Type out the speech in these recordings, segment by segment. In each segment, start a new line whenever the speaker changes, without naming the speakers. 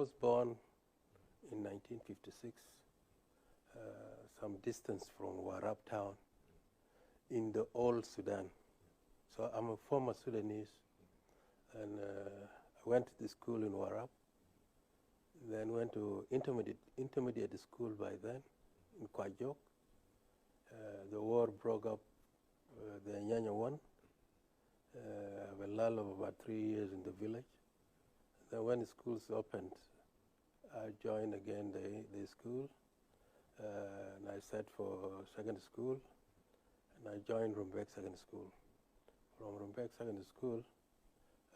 was born in 1956, some distance from Warab town in the old Sudan. So I'm a former Sudanese, and I went to the school in Warab, then went to intermediate school by then in Kwajok. The war broke up the Nyanya one. A lull of about 3 years in the village. Then when the schools opened, I joined again the school, and I set for secondary school, and I joined Rumbek Secondary School. From Rumbek Secondary School,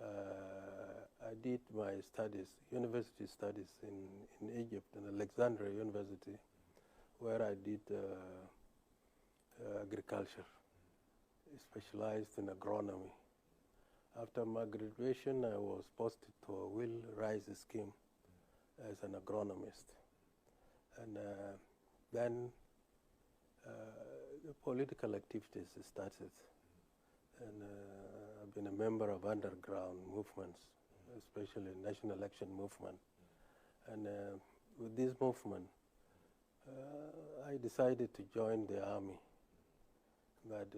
I did my studies, university studies in Egypt, in Alexandria University, where I did agriculture, specialized in agronomy. After my graduation, I was posted to a Will Rise scheme as an agronomist. And then the political activities started. And I've been a member of underground movements, especially National Action Movement. And with this movement, I decided to join the army, but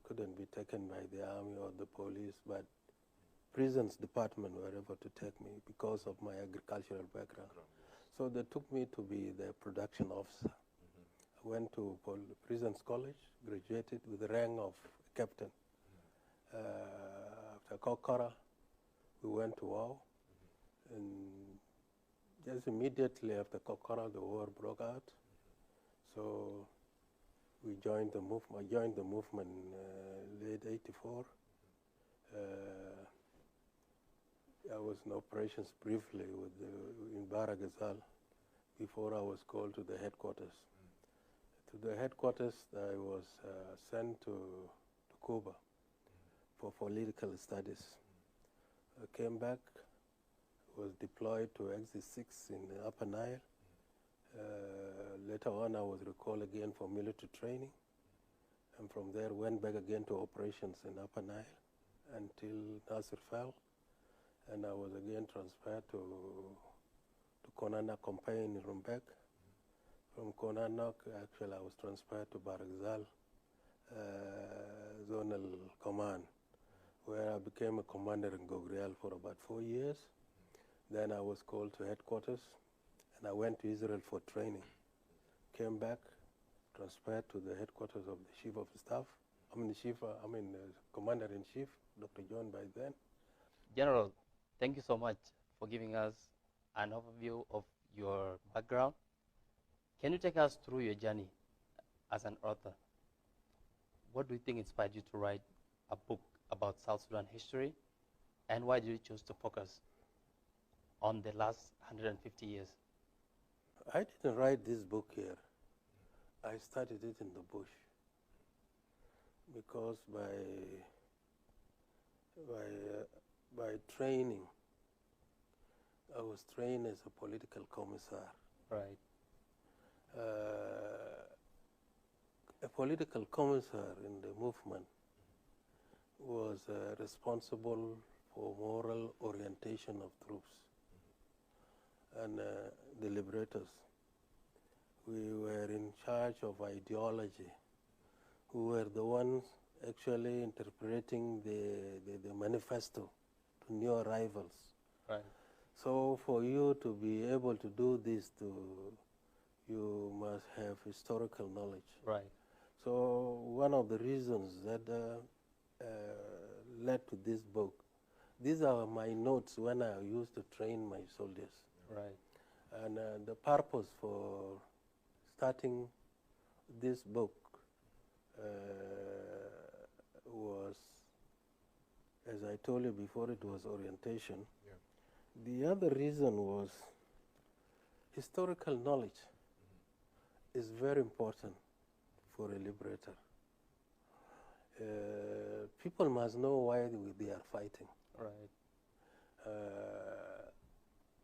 couldn't be taken by the army or the police, but prisons department were able to take me because of my agricultural background. So they took me to be the production officer. I went to prisons college, graduated with the rank of captain. After Kokora, we went to Wow, and just immediately after Kokora, the war broke out. So we joined the movement. I joined the movement in late '84. I was in operations briefly in Baragazal before I was called to the headquarters. To the headquarters, I was sent to Cuba for political studies. I came back, was deployed to Exit 6 in the Upper Nile. Later on, I was recalled again for military training, and from there went back again to operations in Upper Nile until Nasser fell, and I was again transferred to Konana campaign in Rumbek. From Konana, actually, I was transferred to Baragzal Zonal Command, where I became a commander in Gogrial for about 4 years. Then I was called to headquarters, and I went to Israel for training. Came back, transferred to the headquarters of the chief of staff. Commander-in-chief, Dr. John by then.
General, thank you so much for giving us an overview of your background. Can you take us through your journey as an author? What do you think inspired you to write a book about South Sudan history, and why did you choose to focus on the last 150 years?
I didn't write this book here. I started it in the bush because by training, I was trained as a political commissar.
Right.
A political commissar in the movement was responsible for moral orientation of troops and the liberators. We were in charge of ideology. We were the ones actually interpreting the manifesto to new arrivals.
Right.
So for you to be able to do this, you must have historical knowledge.
Right.
So one of the reasons that led to this book, these are my notes when I used to train my soldiers.
Right.
And the purpose for starting this book was, as I told you before, it was orientation. Yeah. The other reason was historical knowledge is very important for a liberator. People must know why they are fighting.
Right.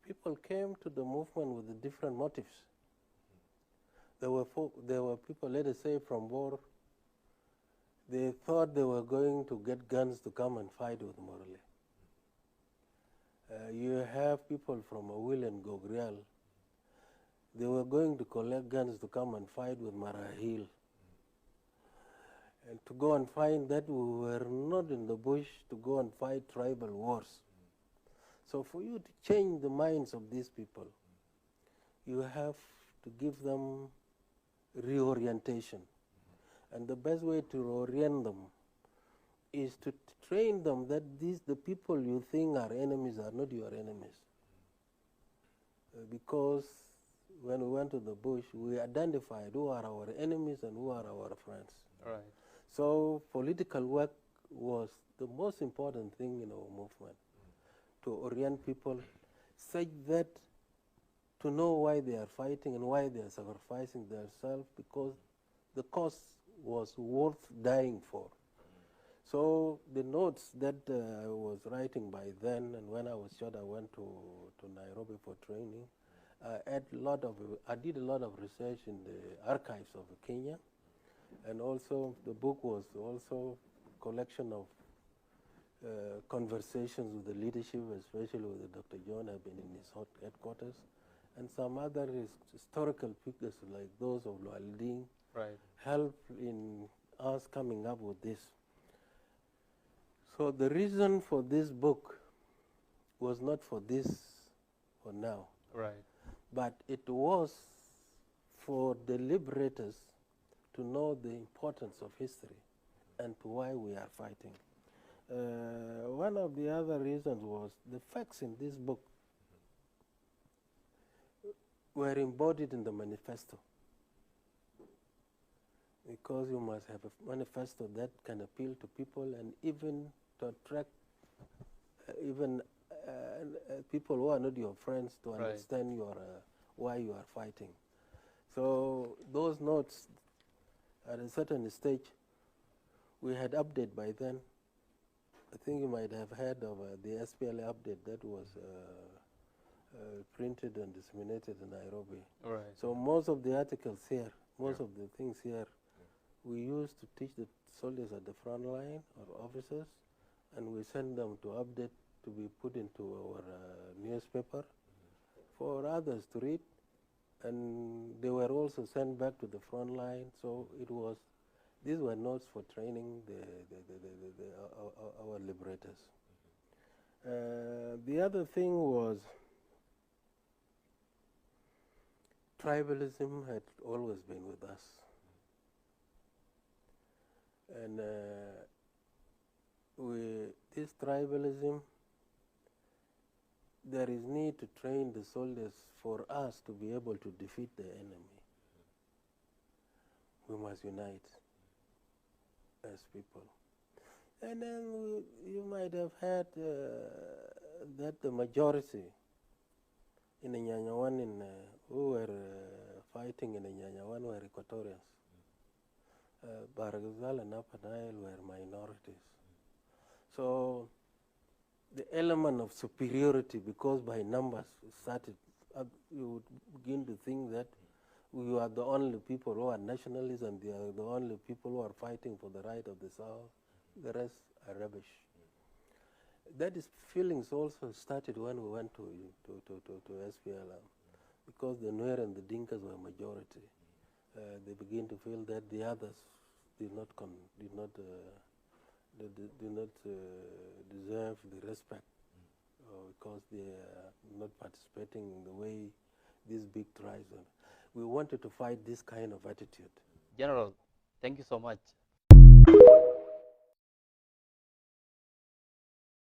People came to the movement with different motives. There were people, let us say, from war. They thought they were going to get guns to come and fight with Morley. You have people from Awil and Gogrial. They were going to collect guns to come and fight with Marahil. And to go and find that we were not in the bush to go and fight tribal wars. So for you to change the minds of these people, you have to give them reorientation. And the best way to orient them is to train them that the people you think are enemies are not your enemies. Because when we went to the bush, we identified who are our enemies and who are our friends.
Right.
So political work was the most important thing in our movement, to orient people such that to know why they are fighting and why they are sacrificing themselves, because the cause was worth dying for. So the notes that I was writing by then, and when I was shot, I went to Nairobi for training. I did a lot of research in the archives of Kenya, and also the book was also a collection of conversations with the leadership, especially with Dr. John. I've been in his headquarters, and some other historical figures like those of Lualding helped in us coming up with this. So the reason for this book was not for this for now, but it was for the liberators to know the importance of history and to why we are fighting. One of the other reasons was the facts in this book were embodied in the manifesto, because you must have a manifesto that can appeal to people and even to attract people who are not your friends to understand your why you are fighting. So those notes, at a certain stage, we had update by then. I think you might have heard of the SPLA update that was printed and disseminated in Nairobi. So most of the articles here, most of the things here, we used to teach the soldiers at the front line or officers, and we send them to update to be put into our newspaper for others to read, and they were also sent back to the front line. So it was, these were notes for training our liberators. The other thing was tribalism had always been with us. And this tribalism, there is need to train the soldiers for us to be able to defeat the enemy. We must unite as people. And then you might have heard that the majority in the Nyanyawan who were fighting in the Nyanyawan were Equatorians. Baragazal and Upper Nile were minorities. So the element of superiority, because by numbers started, you would begin to think that we are the only people who are nationalists and they are the only people who are fighting for the right of the South. The rest are rubbish. That is feelings also started when we went to SPLM, because the Nuer and the Dinkas were majority. They begin to feel that the others did not deserve the respect because they are not participating in the way these big tribes are. We wanted to fight this kind of attitude.
General, thank you so much